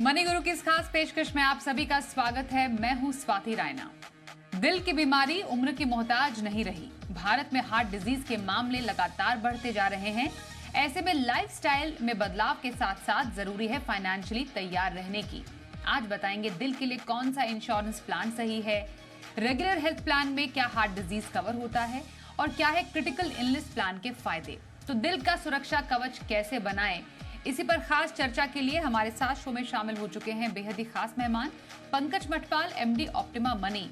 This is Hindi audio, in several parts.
मनी गुरु की इस खास पेशकश में आप सभी का स्वागत है। मैं हूं स्वाति रायना। दिल की बीमारी उम्र की मोहताज नहीं रही। भारत में हार्ट डिजीज के मामले लगातार बढ़ते जा रहे हैं। ऐसे में लाइफस्टाइल में बदलाव के साथ साथ जरूरी है फाइनेंशियली तैयार रहने की। आज बताएंगे दिल के लिए कौन सा इंश्योरेंस प्लान सही है, रेगुलर हेल्थ प्लान में क्या हार्ट डिजीज कवर होता है और क्या है क्रिटिकल इलनेस प्लान के फायदे। तो दिल का सुरक्षा कवच कैसे बनाएं, इसी पर खास चर्चा के लिए हमारे साथ शो में शामिल हो चुके हैं बेहद ही खास मेहमान Pankaj Mathpal, MD Optima Money.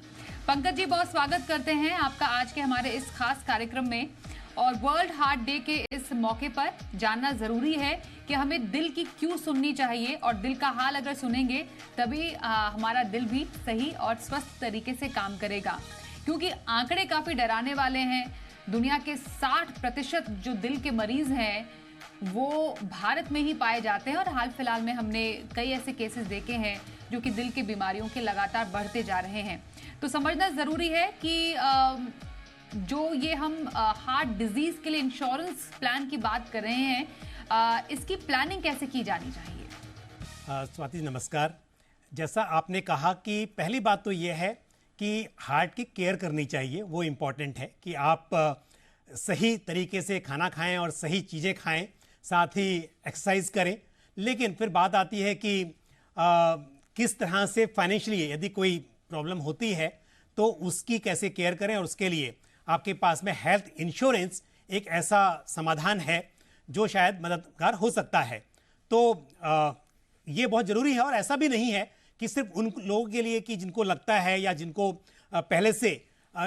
Pankaj ji, बहुत स्वागत करते हैं आपका आज के हमारे इस खास कार्यक्रम में। और वर्ल्ड हार्ट डे के इस मौके पर जानना जरूरी है कि हमें दिल की क्यों सुननी चाहिए, और दिल का हाल अगर सुनेंगे तभी हमारा दिल भी सही और स्वस्थ तरीके से काम करेगा, क्योंकि आंकड़े काफी डराने वाले हैं। दुनिया के 60% जो दिल के मरीज हैं वो भारत में ही पाए जाते हैं, और हाल फिलहाल में हमने कई ऐसे केसेस देखे हैं जो कि दिल की बीमारियों के लगातार बढ़ते जा रहे हैं। तो समझना ज़रूरी है कि जो ये हम हार्ट डिजीज़ के लिए इंश्योरेंस प्लान की बात कर रहे हैं, इसकी प्लानिंग कैसे की जानी चाहिए। स्वाति नमस्कार। जैसा आपने कहा कि पहली बात तो ये है कि हार्ट की केयर करनी चाहिए। वो इम्पॉर्टेंट है कि आप सही तरीके से खाना खाएं और सही चीज़ें खाएं, साथ ही एक्सरसाइज करें। लेकिन फिर बात आती है कि किस तरह से फाइनेंशियली यदि कोई प्रॉब्लम होती है तो उसकी कैसे केयर करें, और उसके लिए आपके पास में हेल्थ इंश्योरेंस एक ऐसा समाधान है जो शायद मददगार हो सकता है। तो ये बहुत ज़रूरी है, और ऐसा भी नहीं है कि सिर्फ उन लोगों के लिए कि जिनको लगता है या जिनको पहले से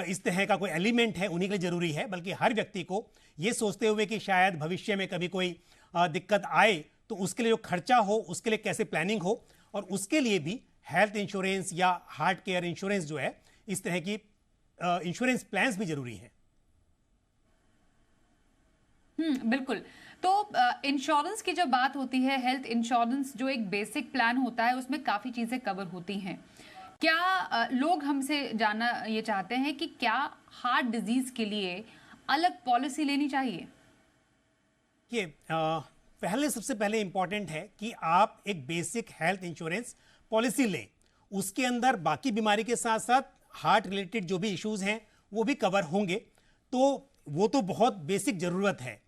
इस तरह का कोई एलिमेंट है उन्हीं के लिए ज़रूरी है, बल्कि हर व्यक्ति को ये सोचते हुए कि शायद भविष्य में कभी कोई दिक्कत आए तो उसके लिए जो खर्चा हो उसके लिए कैसे प्लानिंग हो, और उसके लिए भी हेल्थ इंश्योरेंस या हार्ट केयर इंश्योरेंस जो है, इस तरह की इंश्योरेंस प्लान्स भी जरूरी हैं। बिल्कुल। तो इंश्योरेंस की जब बात होती है, हेल्थ इंश्योरेंस जो एक बेसिक प्लान होता है उसमें काफ़ी चीज़ें कवर होती हैं। क्या लोग हमसे जानना ये चाहते हैं कि क्या हार्ट डिजीज के लिए अलग पॉलिसी लेनी चाहिए। ये सबसे पहले इंपॉर्टेंट है कि आप एक बेसिक हेल्थ इंश्योरेंस पॉलिसी लें। उसके अंदर बाकी बीमारी के साथ साथ हार्ट रिलेटेड जो भी इश्यूज हैं वो भी कवर होंगे, तो वो तो बहुत बेसिक ज़रूरत है।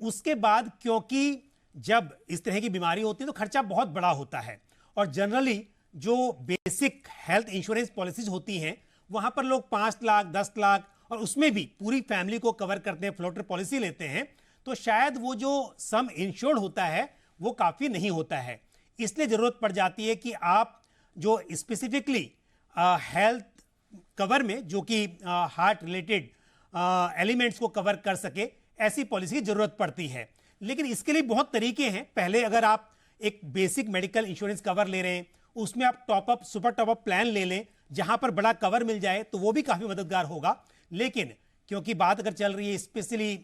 उसके बाद क्योंकि जब इस तरह की बीमारी होती है तो खर्चा बहुत बड़ा होता है, और जनरली जो बेसिक हेल्थ इंश्योरेंस पॉलिसीज होती हैं वहाँ पर लोग 5 लाख 10 लाख, और उसमें भी पूरी फैमिली को कवर करते हैं, फ्लोटर पॉलिसी लेते हैं, तो शायद वो जो सम इंश्योर्ड होता है वो काफ़ी नहीं होता है। इसलिए ज़रूरत पड़ जाती है कि आप जो स्पेसिफिकली हेल्थ कवर में जो कि हार्ट रिलेटेड एलिमेंट्स को कवर कर सके, ऐसी पॉलिसी की ज़रूरत पड़ती है। लेकिन इसके लिए बहुत तरीके हैं। पहले अगर आप एक बेसिक मेडिकल इंश्योरेंस कवर ले रहे हैं, उसमें आप टॉपअप सुपर टॉपअप प्लान ले लें जहां पर बड़ा कवर मिल जाए, तो वो भी काफ़ी मददगार होगा। लेकिन क्योंकि बात अगर चल रही है स्पेशली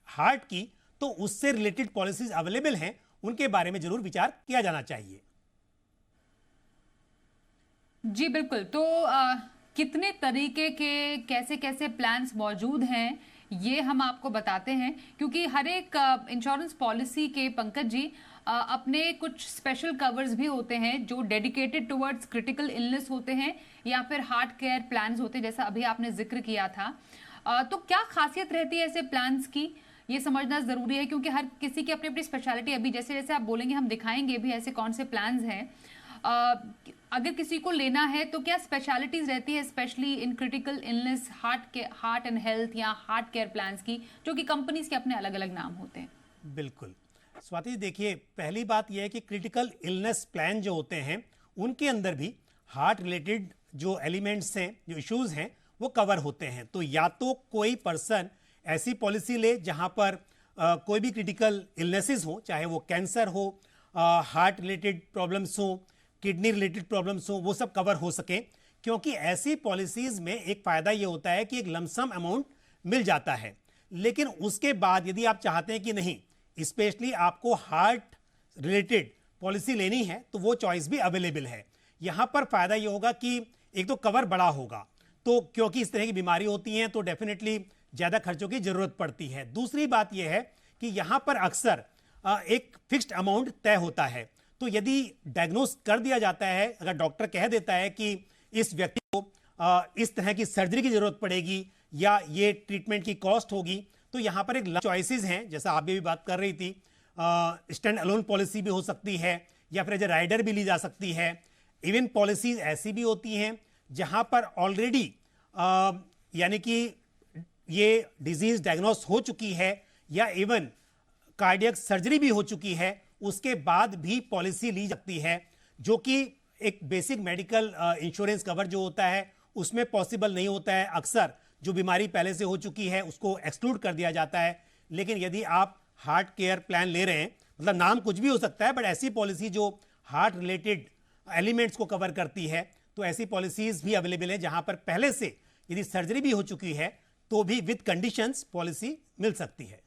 हार्ट की, तो उससे रिलेटेड पॉलिसीज अवेलेबल हैं, उनके बारे में जरूर विचार किया जाना चाहिए। जी बिल्कुल। तो कितने तरीके के कैसे कैसे प्लान्स मौजूद हैं ये हम आपको बताते हैं, क्योंकि हर एक इंश्योरेंस पॉलिसी के पंकज जी अपने कुछ स्पेशल कवर्स भी होते हैं जो डेडिकेटेड टुवर्ड्स क्रिटिकल इलनेस होते हैं या फिर हार्ट केयर प्लान्स होते हैं, जैसा अभी आपने जिक्र किया था। तो क्या खासियत रहती है ऐसे प्लान्स की, ये समझना जरूरी है, क्योंकि हर किसी की अपनी अपनी स्पेशलिटी। अभी जैसे जैसे आप बोलेंगे हम दिखाएंगे भी ऐसे कौन से प्लान्स हैं। अगर किसी को लेना है तो क्या स्पेशलिटीज रहती है, specially in critical illness, heart and health या हार्ट केयर प्लान्स की, जो कि कंपनीज के अपने अलग अलग नाम होते हैं। बिल्कुल स्वाति, देखिए पहली बात यह है कि क्रिटिकल इलनेस प्लान जो होते हैं उनके अंदर भी हार्ट रिलेटेड जो एलिमेंट्स हैं, जो इश्यूज हैं, वो कवर होते हैं। तो या तो कोई पर्सन ऐसी पॉलिसी ले जहां पर कोई भी क्रिटिकल इलनेसेस हो, चाहे वो कैंसर हो, हार्ट रिलेटेड प्रॉब्लम्स हो, किडनी रिलेटेड प्रॉब्लम्स हो, वो सब कवर हो सके। क्योंकि ऐसी पॉलिसीज में एक फ़ायदा ये होता है कि एक लमसम अमाउंट मिल जाता है। लेकिन उसके बाद यदि आप चाहते हैं कि नहीं, स्पेशली आपको हार्ट रिलेटेड पॉलिसी लेनी है, तो वो चॉइस भी अवेलेबल है। यहाँ पर फ़ायदा ये होगा कि एक तो कवर बड़ा होगा, तो क्योंकि इस तरह की बीमारी होती हैं तो डेफिनेटली ज़्यादा खर्चों की ज़रूरत पड़ती है। दूसरी बात यह है कि यहाँ पर अक्सर एक फिक्स्ड अमाउंट तय होता है, तो यदि डायग्नोस कर दिया जाता है, अगर डॉक्टर कह देता है कि इस व्यक्ति को इस तरह की सर्जरी की जरूरत पड़ेगी या ये ट्रीटमेंट की कॉस्ट होगी, तो यहां पर एक चॉइसेस हैं, जैसा आप भी बात कर रही थी। स्टैंड अलोन पॉलिसी भी हो सकती है या फिर एज ए राइडर भी ली जा सकती है। इवन पॉलिसीज ऐसी भी होती हैं जहां पर ऑलरेडी यानी कि ये डिजीज डायग्नोस हो चुकी है या इवन कार्डियक सर्जरी भी हो चुकी है, उसके बाद भी पॉलिसी ली जाती है, जो कि एक बेसिक मेडिकल इंश्योरेंस कवर जो होता है उसमें पॉसिबल नहीं होता है। अक्सर जो बीमारी पहले से हो चुकी है उसको एक्सक्लूड कर दिया जाता है। लेकिन यदि आप हार्ट केयर प्लान ले रहे हैं, मतलब नाम कुछ भी हो सकता है, बट ऐसी पॉलिसी जो हार्ट रिलेटेड एलिमेंट्स को कवर करती है, तो ऐसी पॉलिसीज भी अवेलेबल है जहां पर पहले से यदि सर्जरी भी हो चुकी है तो भी विद कंडीशंस पॉलिसी मिल सकती है।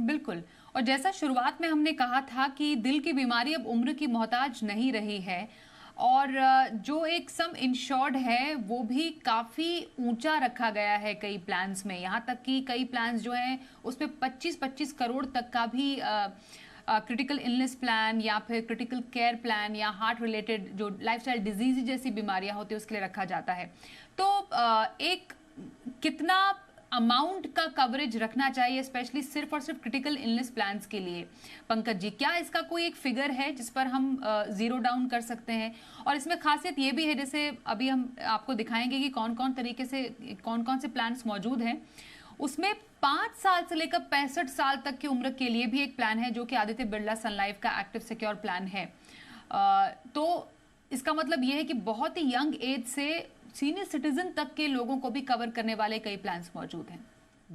बिल्कुल। और जैसा शुरुआत में हमने कहा था कि दिल की बीमारी अब उम्र की मोहताज नहीं रही है, और जो एक सम इंश्योर्ड है वो भी काफ़ी ऊंचा रखा गया है कई प्लान्स में। यहाँ तक कि कई प्लान्स जो हैं उसमें 25-25 करोड़ तक का भी क्रिटिकल इलनेस प्लान या फिर क्रिटिकल केयर प्लान या हार्ट रिलेटेड जो लाइफस्टाइल डिजीज जैसी बीमारियां होती है उसके लिए रखा जाता है। तो एक कितना अमाउंट का कवरेज रखना चाहिए स्पेशली सिर्फ और सिर्फ क्रिटिकल इलनेस प्लान्स के लिए? पंकज जी, क्या इसका कोई एक फिगर है जिस पर हम जीरो डाउन कर सकते हैं? और इसमें खासियत ये भी है, जैसे अभी हम आपको दिखाएंगे कि कौन कौन से प्लान्स मौजूद हैं। उसमें 5 साल से लेकर 65 साल तक की उम्र के लिए भी एक प्लान है जो कि आदित्य बिरला सन लाइफ का एक्टिव सिक्योर प्लान है। तो इसका मतलब यह है कि बहुत ही यंग एज से सीनियर सिटीजन तक के लोगों को भी कवर करने वाले कई प्लान्स मौजूद हैं।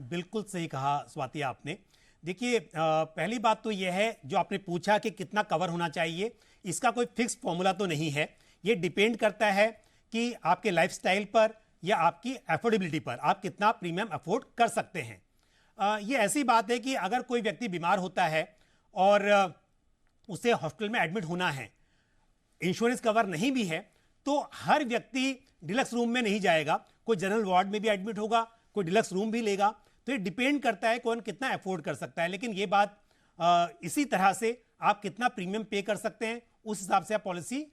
बिल्कुल सही कहा स्वाति आपने। देखिए, पहली बात तो यह है जो आपने पूछा कि कितना कवर होना चाहिए, इसका कोई फिक्स फॉर्मूला तो नहीं है। ये डिपेंड करता है कि आपके लाइफस्टाइल पर या आपकी एफोर्डेबिलिटी पर, आप कितना प्रीमियम अफोर्ड कर सकते हैं। ये ऐसी बात है कि अगर कोई व्यक्ति बीमार होता है और उसे हॉस्पिटल में एडमिट होना है, इंश्योरेंस कवर नहीं भी है, तो हर व्यक्ति डिलक्स रूम में नहीं जाएगा, कोई जनरल वार्ड में भी एडमिट होगा, कोई डिलक्स रूम भी लेगा। तो ये डिपेंड करता है कौन कितना अफोर्ड कर सकता है। लेकिन ये बात इसी तरह से आप कितना प्रीमियम पे कर सकते हैं उस हिसाब से आप पॉलिसी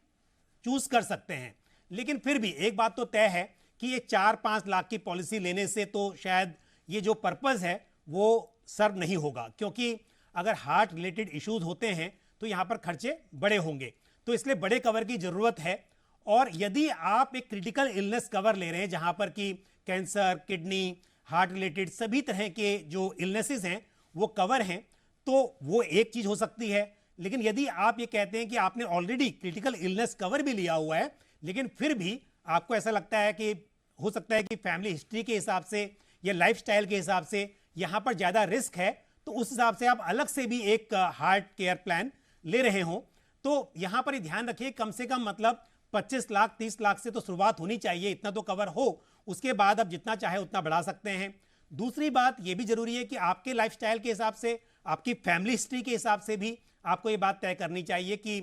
चूज कर सकते हैं। लेकिन फिर भी एक बात तो तय है कि ये 4-5 लाख की पॉलिसी लेने से तो शायद ये जो पर्पज है वो सर्व नहीं होगा, क्योंकि अगर हार्ट रिलेटेड इश्यूज होते हैं तो यहां पर खर्चे बड़े होंगे, तो इसलिए बड़े कवर की जरूरत है। और यदि आप एक क्रिटिकल इलनेस कवर ले रहे हैं जहां पर कि कैंसर, किडनी, हार्ट रिलेटेड सभी तरह के जो इलनेसेस हैं वो कवर हैं, तो वो एक चीज हो सकती है। लेकिन यदि आप ये कहते हैं कि आपने ऑलरेडी क्रिटिकल इलनेस कवर भी लिया हुआ है, लेकिन फिर भी आपको ऐसा लगता है कि हो सकता है कि फैमिली हिस्ट्री के हिसाब से या लाइफस्टाइल के हिसाब से यहां पर ज्यादा रिस्क है, तो उस हिसाब से आप अलग से भी एक हार्ट केयर प्लान ले रहे हो, तो यहां पर ध्यान रखिए कम से कम मतलब 25 लाख 30 लाख से तो शुरुआत होनी चाहिए, इतना तो कवर हो। उसके बाद आप जितना चाहे उतना बढ़ा सकते हैं। दूसरी बात यह भी जरूरी है कि आपके लाइफस्टाइल के हिसाब से, आपकी फैमिली हिस्ट्री के हिसाब से भी आपको ये बात तय करनी चाहिए कि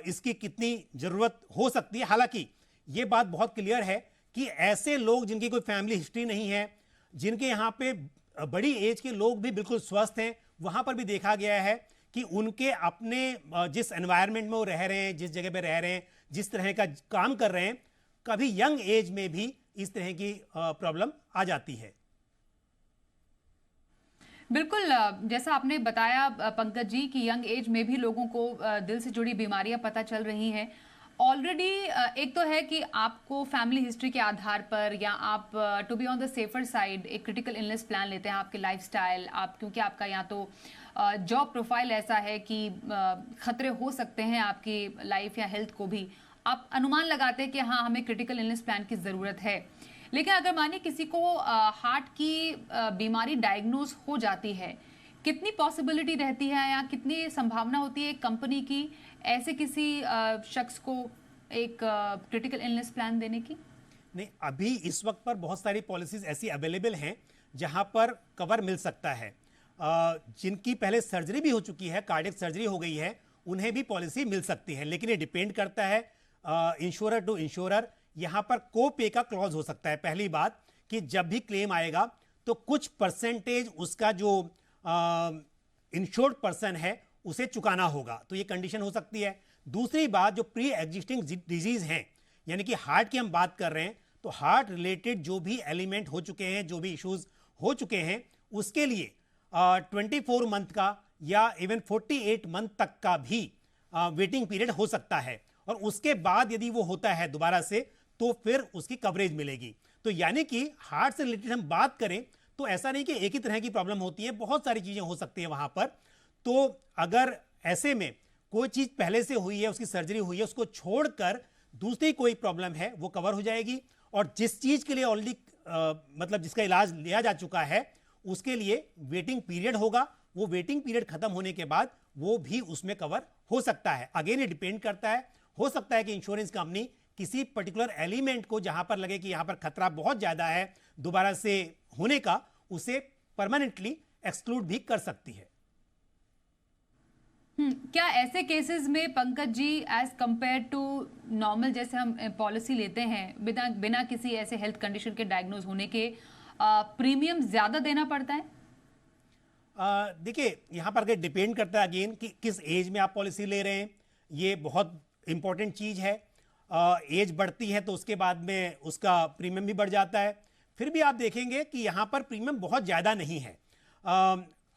इसकी कितनी जरूरत हो सकती है। हालांकि ये बात बहुत क्लियर है कि ऐसे लोग जिनकी कोई फैमिली हिस्ट्री नहीं है, जिनके यहाँ पे बड़ी एज के लोग भी बिल्कुल स्वस्थ हैं, वहां पर भी देखा गया है कि उनके अपने जिस एनवायरनमेंट में वो रह रहे हैं, जिस जगह पे रह रहे हैं, जिस तरह का काम कर रहे हैं, कभी यंग एज में भी इस तरह की प्रॉब्लम आ जाती है। बिल्कुल, जैसा आपने बताया पंकज जी कि यंग एज में भी लोगों को दिल से जुड़ी बीमारियां पता चल रही हैं ऑलरेडी। एक तो है कि आपको फैमिली हिस्ट्री के आधार पर या आप to be on the safer side एक क्रिटिकल इलनेस प्लान लेते हैं। आपके लाइफस्टाइल, आप क्योंकि आपका या तो जॉब प्रोफाइल ऐसा है कि खतरे हो सकते हैं आपकी लाइफ या हेल्थ को भी, आप अनुमान लगाते हैं कि हाँ हमें क्रिटिकल इलनेस प्लान की ज़रूरत है। लेकिन अगर मानिए किसी को हार्ट की बीमारी डायग्नोज हो जाती है, कितनी पॉसिबिलिटी रहती है या कितनी संभावना होती है एक कंपनी की ऐसे किसी शख्स को एक क्रिटिकल इलनेस प्लान देने की? नहीं, अभी इस वक्त पर बहुत सारी पॉलिसीज ऐसी अवेलेबल हैं जहां पर कवर मिल सकता है। जिनकी पहले सर्जरी भी हो चुकी है, कार्डियक सर्जरी हो गई है, उन्हें भी पॉलिसी मिल सकती है। लेकिन ये डिपेंड करता है इंश्योरर टू इंश्योरर। यहां पर को पे का क्लॉज हो सकता है। पहली बात कि जब भी क्लेम आएगा तो कुछ परसेंटेज उसका जो इंश्योर्ड पर्सन है उसे चुकाना होगा, तो ये कंडीशन हो सकती है। दूसरी बात, जो प्री एग्जिस्टिंग डिजीज हैं, यानी कि हार्ट की हम बात कर रहे हैं, तो हार्ट रिलेटेड जो भी एलिमेंट हो चुके हैं, जो भी इश्यूज हो चुके हैं, उसके लिए 24 मंथ का या इवन 48 मंथ तक का भी वेटिंग पीरियड हो सकता है, और उसके बाद यदि वो होता है दोबारा से, तो फिर उसकी कवरेज मिलेगी। तो यानी कि हार्ट से रिलेटेड हम बात करें तो ऐसा नहीं कि एक ही तरह की प्रॉब्लम होती है, बहुत सारी चीजें हो सकती है वहां पर। तो अगर ऐसे में कोई चीज पहले से हुई है, उसकी सर्जरी हुई है, उसको छोड़कर दूसरी कोई प्रॉब्लम है, वो कवर हो जाएगी। और जिस चीज के लिए ऑलरेडी मतलब जिसका इलाज लिया जा चुका है, उसके लिए वेटिंग पीरियड होगा, वो वेटिंग पीरियड खत्म होने के बाद वो भी उसमें कवर हो सकता है। अगेन ये डिपेंड करता है, हो सकता है कि इंश्योरेंस कंपनी किसी पर्टिकुलर एलिमेंट को जहां पर लगे कि यहां पर खतरा बहुत ज्यादा है दोबारा से होने का, उसे परमानेंटली एक्सक्लूड भी कर सकती है। क्या ऐसे केसेस में Pankaj ji, as compare to normal जैसे हम पॉलिसी लेते हैं, बिना बिना किसी ऐसे हेल्थ कंडीशन के डायग्नोज होने के, प्रीमियम ज्यादा देना पड़ता है? देखिए, यहां पर अगर डिपेंड करता है अगेन कि किस एज में आप पॉलिसी ले रहे हैं, ये बहुत इंपॉर्टेंट चीज है। एज बढ़ती है तो उसके बाद में उसका प्रीमियम भी बढ़ जाता है। फिर भी आप देखेंगे कि यहां पर प्रीमियम बहुत ज्यादा नहीं है,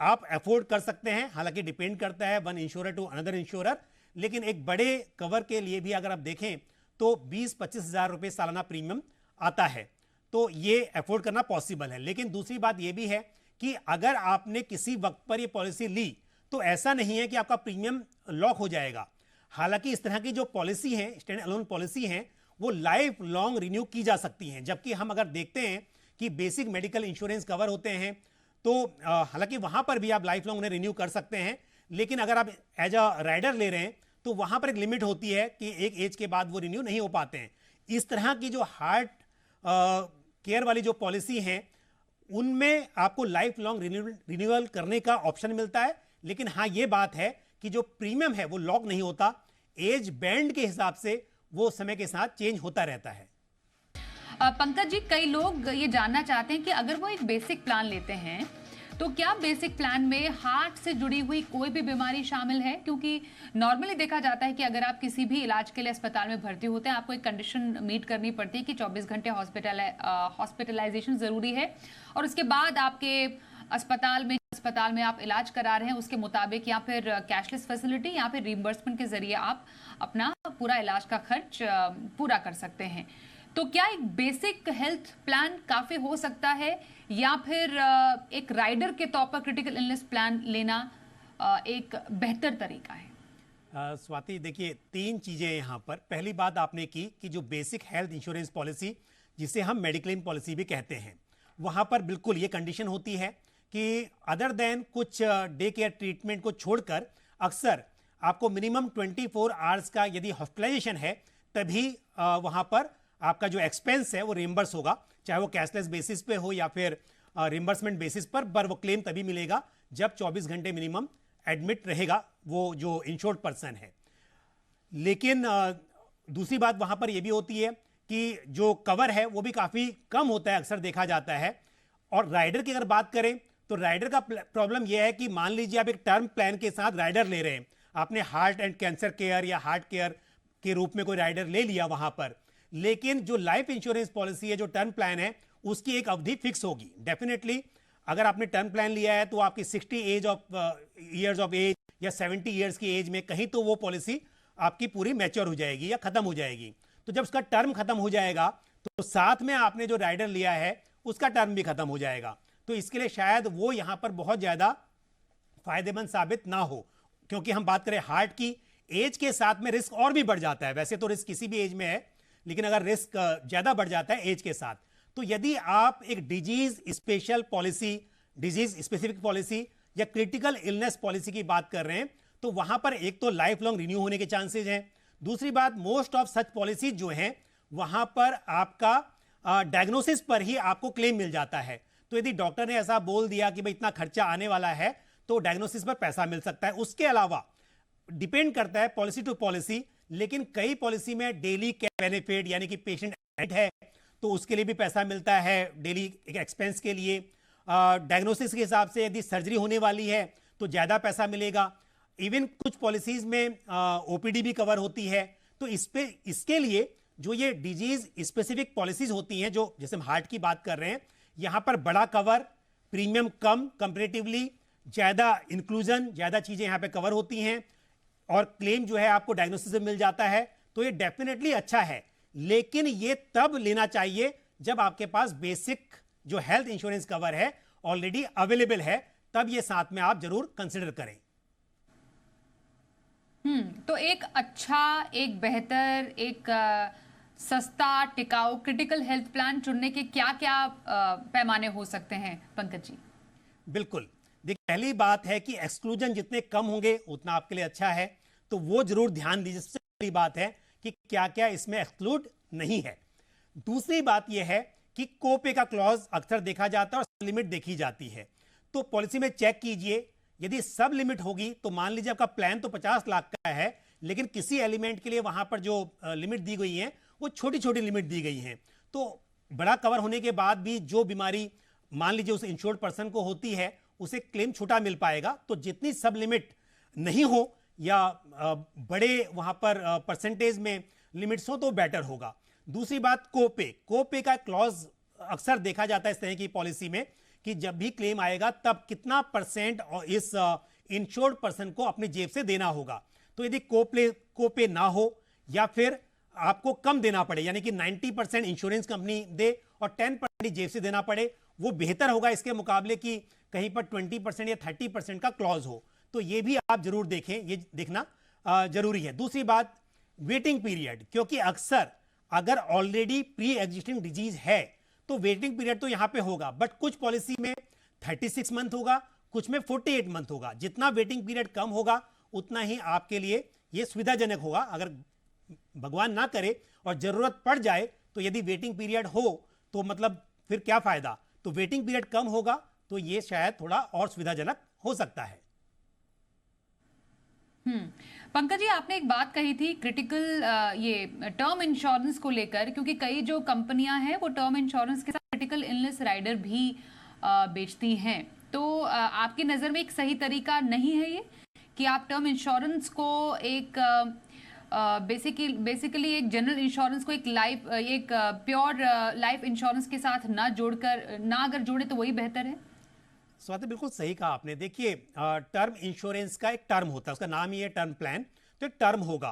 आप अफोर्ड कर सकते हैं। हालांकि डिपेंड करता है one insurer to another insurer, लेकिन एक बड़े कवर के लिए भी अगर आप देखें तो 20-25 हजार रुपए सालाना प्रीमियम आता है, तो ये अफोर्ड करना पॉसिबल है। लेकिन दूसरी बात ये भी है कि अगर आपने किसी वक्त पर ये पॉलिसी ली तो ऐसा नहीं है कि आपका प्रीमियम लॉक हो जाएगा। हालांकि इस तरह की जो पॉलिसी है, स्टैंड अलोन पॉलिसी है, वो लाइफ लॉन्ग रिन्यू की जा सकती हैं। जबकि हम अगर देखते हैं कि बेसिक मेडिकल इंश्योरेंस कवर होते हैं, तो हालांकि वहां पर भी आप लाइफ लॉन्ग उन्हें रिन्यू कर सकते हैं, लेकिन अगर आप एज अ राइडर ले रहे हैं तो वहां पर एक लिमिट होती है कि एक एज के बाद वो रिन्यू नहीं हो पाते हैं। इस तरह की जो हार्ट केयर वाली जो पॉलिसी है, उनमें आपको लाइफ लॉन्ग रिन्यूअल करने का ऑप्शन मिलता है। लेकिन हाँ, ये बात है कि जो प्रीमियम है वो लॉक नहीं होता, एज बैंड के हिसाब से वो समय के साथ चेंज होता रहता है। पंकज जी, कई लोग ये जानना चाहते हैं कि अगर वो एक बेसिक प्लान लेते हैं तो क्या बेसिक प्लान में हार्ट से जुड़ी हुई कोई भी बीमारी शामिल है? क्योंकि नॉर्मली देखा जाता है कि अगर आप किसी भी इलाज के लिए अस्पताल में भर्ती होते हैं, आपको एक कंडीशन मीट करनी पड़ती है कि 24 घंटे हॉस्पिटलाइजेशन जरूरी है, और उसके बाद आपके अस्पताल में आप इलाज करा रहे हैं उसके मुताबिक, या फिर कैशलेस फैसिलिटी या फिर रिइंबर्समेंट के जरिए आप अपना पूरा इलाज का खर्च पूरा कर सकते हैं। तो क्या एक बेसिक हेल्थ प्लान काफी हो सकता है, या फिर एक राइडर के तौर पर क्रिटिकल इलनेस प्लान लेना एक बेहतर तरीका है? स्वाति, देखिए, 3 चीजें यहां पर। पहली बात आपने की कि जो बेसिक हेल्थ इंश्योरेंस पॉलिसी, जिसे हम मेडिक्लेम पॉलिसी भी कहते हैं, वहां पर बिल्कुल ये कंडीशन होती है कि अदर देन कुछ डे केयर ट्रीटमेंट को छोड़कर अक्सर आपको मिनिमम 24 आवर्स का यदि हॉस्पिटलाइजेशन है, तभी वहां पर आपका जो एक्सपेंस है वो रिम्बर्स होगा, चाहे वो कैशलेस बेसिस पे हो या फिर रिम्बर्समेंट बेसिस पर वो क्लेम तभी मिलेगा जब 24 घंटे मिनिमम एडमिट रहेगा वो जो इंश्योर्ड पर्सन है। लेकिन दूसरी बात वहां पर यह भी होती है कि जो कवर है वो भी काफी कम होता है, अक्सर देखा जाता है। और राइडर की अगर बात करें तो राइडर का प्रॉब्लम यह है कि मान लीजिए आप एक टर्म प्लान के साथ राइडर ले रहे हैं, आपने हार्ट एंड कैंसर केयर या हार्ट केयर के रूप में कोई राइडर ले लिया वहां पर, लेकिन जो लाइफ इंश्योरेंस पॉलिसी है, जो टर्म प्लान है, उसकी एक अवधि फिक्स होगी। डेफिनेटली अगर आपने टर्म प्लान लिया है तो आपकी 60 ईयर्स ऑफ एज या 70 ईयर्स की एज में कहीं तो वो पॉलिसी आपकी पूरी मैच्योर हो जाएगी या खत्म हो जाएगी। तो जब उसका टर्म खत्म हो जाएगा तो साथ में आपने जो राइडर लिया है उसका टर्म भी खत्म हो जाएगा। तो इसके लिए शायद वो यहां पर बहुत ज्यादा फायदेमंद साबित ना हो, क्योंकि हम बात करें हार्ट की, एज के साथ में रिस्क और भी बढ़ जाता है। वैसे तो रिस्क किसी भी एज में है, लेकिन अगर रिस्क ज्यादा बढ़ जाता है एज के साथ, तो यदि आप एक disease special policy, disease specific policy या क्रिटिकल इलनेस पॉलिसी की बात कर रहे हैं, तो वहां पर एक तो लाइफ लॉन्ग रिन्यू होने के चांसेस हैं। दूसरी बात, मोस्ट ऑफ सच पॉलिसी जो हैं वहां पर आपका डायग्नोसिस पर ही आपको क्लेम मिल जाता है। तो यदि डॉक्टर ने ऐसा बोल दिया कि भाई इतना खर्चा आने वाला है, तो डायग्नोसिस पर पैसा मिल सकता है। उसके अलावा डिपेंड करता है पॉलिसी टू पॉलिसी, लेकिन कई पॉलिसी में डेली केयर बेनिफिट, यानी कि पेशेंट एडमिट है तो उसके लिए भी पैसा मिलता है डेली एक्सपेंस के लिए। डायग्नोसिस के हिसाब से यदि सर्जरी होने वाली है तो ज्यादा पैसा मिलेगा। इवन कुछ पॉलिसीज में ओपीडी भी कवर होती है। तो इसके लिए जो ये डिजीज स्पेसिफिक पॉलिसीज होती हैं, जो जैसे हम हार्ट की बात कर रहे हैं, यहां पर बड़ा कवर, प्रीमियम कम कंपैरेटिवली, ज्यादा इंक्लूजन, ज्यादा चीजें यहां पे कवर होती हैं और क्लेम जो है आपको डायग्नोसिस से मिल जाता है। तो ये डेफिनेटली अच्छा है, लेकिन ये तब लेना चाहिए जब आपके पास बेसिक जो हेल्थ इंश्योरेंस कवर है ऑलरेडी अवेलेबल है, तब ये साथ में आप जरूर कंसिडर करें। तो एक अच्छा, एक बेहतर, एक सस्ता, टिकाऊ क्रिटिकल हेल्थ प्लान चुनने के क्या-क्या पैमाने हो सकते हैं पंकज जी? बिल्कुल, देखिए पहली बात है कि एक्सक्लूजन जितने कम होंगे उतना आपके लिए अच्छा है, तो वो जरूर ध्यान दीजिए। सबसे पहली बात है कि क्या क्या इसमें एक्सक्लूड नहीं है। दूसरी बात यह है कि कोपे का क्लॉज अक्सर देखा जाता है और लिमिट देखी जाती है, तो पॉलिसी में चेक कीजिए। यदि सब लिमिट होगी तो मान लीजिए आपका प्लान तो 50 लाख का है, लेकिन किसी एलिमेंट के लिए वहां पर जो लिमिट दी गई है वो छोटी छोटी लिमिट दी गई है, तो बड़ा कवर होने के बाद भी जो बीमारी मान लीजिए उस इंश्योर्ड पर्सन को होती है उसे क्लेम छोटा मिल पाएगा। तो जितनी सब लिमिट नहीं हो या बड़े वहां पर परसेंटेज में लिमिट्स हो तो बेटर होगा। दूसरी बात, कोपे का क्लॉज अक्सर देखा जाता है इस तरह की पॉलिसी में कि जब भी क्लेम आएगा तब कितना परसेंट इस इंश्योर्ड पर्सन को अपनी जेब से देना होगा। तो यदि कोपे ना हो या फिर आपको कम देना पड़े, यानी कि 90% इंश्योरेंस कंपनी दे और 10% जेब से देना पड़े, वो बेहतर होगा इसके मुकाबले कि कहीं पर 20% या 30% का क्लॉज हो। तो ये भी आप जरूर देखें, ये देखना जरूरी है। दूसरी बात, वेटिंग पीरियड, क्योंकि अक्सर अगर ऑलरेडी प्री एग्जिस्टिंग डिजीज है तो वेटिंग पीरियड तो यहां पे होगा, बट कुछ पॉलिसी में 36 मंथ होगा, कुछ में 48 मंथ होगा। जितना वेटिंग पीरियड कम होगा उतना ही आपके लिए यह सुविधाजनक होगा। अगर भगवान ना करे और जरूरत पड़ जाए तो यदि वेटिंग पीरियड हो तो मतलब फिर क्या फायदा। तो वेटिंग पीरियड कम होगा तो यह शायद थोड़ा और सुविधाजनक हो सकता है। पंकज जी, आपने एक बात कही थी क्रिटिकल ये टर्म इंश्योरेंस को लेकर, क्योंकि कई जो कंपनियां हैं वो टर्म इंश्योरेंस के साथ क्रिटिकल इलनेस राइडर भी बेचती हैं। तो आपकी नज़र में एक सही तरीका नहीं है ये कि आप टर्म इंश्योरेंस को एक बेसिकली एक जनरल इंश्योरेंस को एक प्योर लाइफ इंश्योरेंस के साथ ना जोड़कर, ना अगर जोड़े तो वही बेहतर है? स्वाति, बिल्कुल सही कहा आपने। देखिए, टर्म इंश्योरेंस का एक टर्म होता है, उसका नाम ही है टर्म प्लान। तो एक टर्म होगा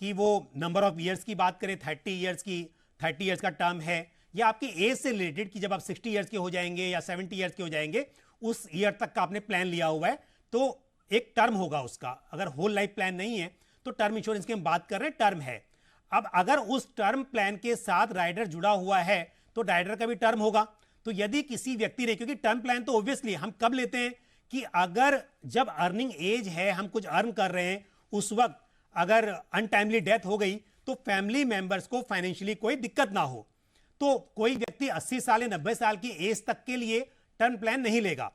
कि वो नंबर ऑफ ईयर्स की बात करें, 30 ईयर्स का टर्म है, या आपकी एज से रिलेटेड कि जब आप 60 ईयर्स के हो जाएंगे या 70 ईयर्स के हो जाएंगे उस ईयर तक का आपने प्लान लिया हुआ है, तो एक टर्म होगा उसका। अगर होल लाइफ प्लान नहीं है तो टर्म इंश्योरेंस की हम बात कर रहे हैं, टर्म है। अब अगर उस टर्म प्लान के साथ राइडर जुड़ा हुआ है तो राइडर का भी टर्म होगा। तो यदि किसी व्यक्ति ने, क्योंकि टर्म प्लान तो ऑब्वियसली हम कब लेते हैं कि अगर जब अर्निंग एज है, हम कुछ अर्न कर रहे हैं, उस वक्त अगर अनटाइमली डेथ हो गई तो फैमिली मेंबर्स को फाइनेंशियली कोई दिक्कत ना हो। तो कोई व्यक्ति 80 साल या 90 साल की एज तक के लिए टर्म प्लान नहीं लेगा,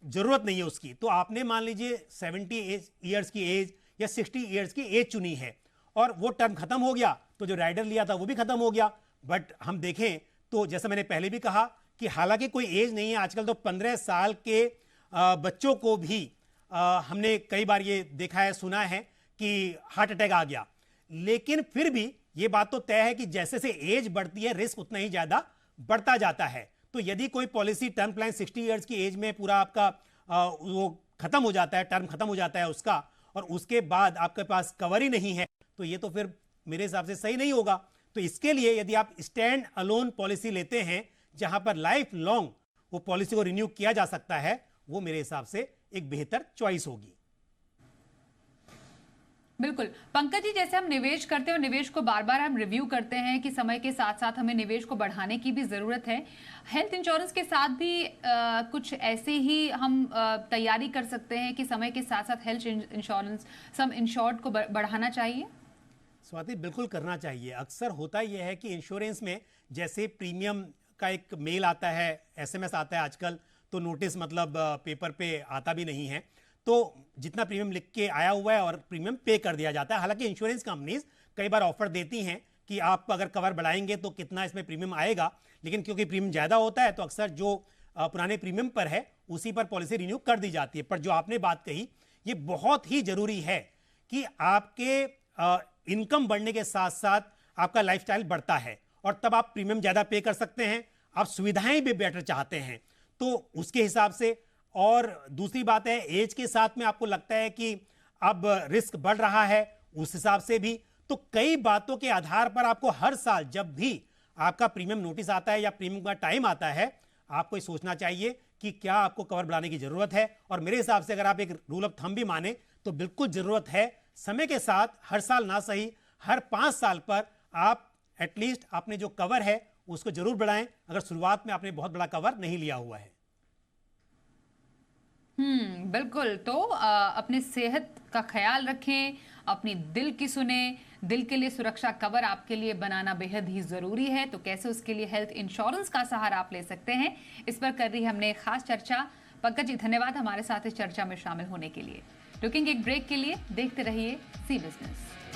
जरूरत नहीं है उसकी। तो आपने मान लीजिए 70 ईयर्स की एज या 60 ईयर्स की एज चुनी है और वो टर्म खत्म हो गया तो जो राइडर लिया था वो भी खत्म हो गया। बट हम देखें तो जैसा मैंने पहले भी कहा कि हालांकि कोई एज नहीं है, आजकल तो 15 साल के बच्चों को भी हमने कई बार ये देखा है, सुना है कि हार्ट अटैक आ गया। लेकिन फिर भी ये बात तो तय है कि जैसे से एज बढ़ती है रिस्क उतना ही ज्यादा बढ़ता जाता है। तो यदि कोई पॉलिसी टर्म प्लान 60 ईयर्स की एज में पूरा आपका वो खत्म हो जाता है, टर्म खत्म हो जाता है उसका, और उसके बाद आपके पास कवर ही नहीं है, तो ये तो फिर मेरे हिसाब से सही नहीं होगा। तो इसके लिए यदि आप स्टैंड अलोन पॉलिसी लेते हैं जहां पर लाइफ लॉन्ग वो पॉलिसी को रिन्यू किया जा सकता है, वो मेरे हिसाब से एक बेहतर चॉइस होगी। बिल्कुल पंकज जी, जैसे हम निवेश करते हैं और निवेश को बार बार हम रिव्यू करते हैं कि समय के साथ साथ हमें निवेश को बढ़ाने की भी जरूरत है, हेल्थ इंश्योरेंस के साथ भी कुछ ऐसे ही हम तैयारी कर सकते हैं कि समय के साथ साथ हेल्थ इंश्योरेंस सम इंश्योर्ड को बढ़ाना चाहिए? स्वाति, बिल्कुल करना चाहिए। अक्सर होता यह है कि इंश्योरेंस में जैसे प्रीमियम का एक मेल आता है, एसएमएस आता है आजकल, तो नोटिस मतलब पेपर पे आता भी नहीं है, तो जितना प्रीमियम लिख के आया हुआ है और प्रीमियम पे कर दिया जाता है। हालांकि इंश्योरेंस कंपनीज कई बार ऑफर देती हैं कि आप अगर कवर बढ़ाएंगे तो कितना इसमें प्रीमियम आएगा, लेकिन क्योंकि प्रीमियम ज़्यादा होता है तो अक्सर जो पुराने प्रीमियम पर है उसी पर पॉलिसी रिन्यू कर दी जाती है। पर जो आपने बात कही ये बहुत ही जरूरी है कि आपके इनकम बढ़ने के साथ साथ आपका लाइफस्टाइल बढ़ता है और तब आप प्रीमियम ज्यादा पे कर सकते हैं, आप सुविधाएं भी बेटर चाहते हैं तो उसके हिसाब से। और दूसरी बात है, एज के साथ में आपको लगता है कि अब रिस्क बढ़ रहा है, उस हिसाब से भी। तो कई बातों के आधार पर आपको हर साल जब भी आपका प्रीमियम नोटिस आता है या प्रीमियम का टाइम आता है, आपको ये सोचना चाहिए कि क्या आपको कवर बढ़ाने की जरूरत है। और मेरे हिसाब से अगर आप एक रूल ऑफ थंब भी माने तो बिल्कुल जरूरत है। समय के साथ हर साल ना सही, हर 5 साल पर आप एटलीस्ट आपने जो कवर है उसको जरूर बढ़ाएं, अगर शुरुआत में आपने बहुत बड़ा कवर नहीं लिया हुआ है। बिल्कुल। तो अपने सेहत का ख्याल रखें, अपनी दिल की सुने। दिल के लिए सुरक्षा कवर आपके लिए बनाना बेहद ही जरूरी है। तो कैसे उसके लिए हेल्थ इंश्योरेंस का सहारा आप ले सकते हैं, इस पर कर रही हमने खास चर्चा। पंकज जी, धन्यवाद हमारे साथ इस चर्चा में शामिल होने के लिए। रुकेंगे एक ब्रेक के लिए, देखते रहिए सी बिजनेस।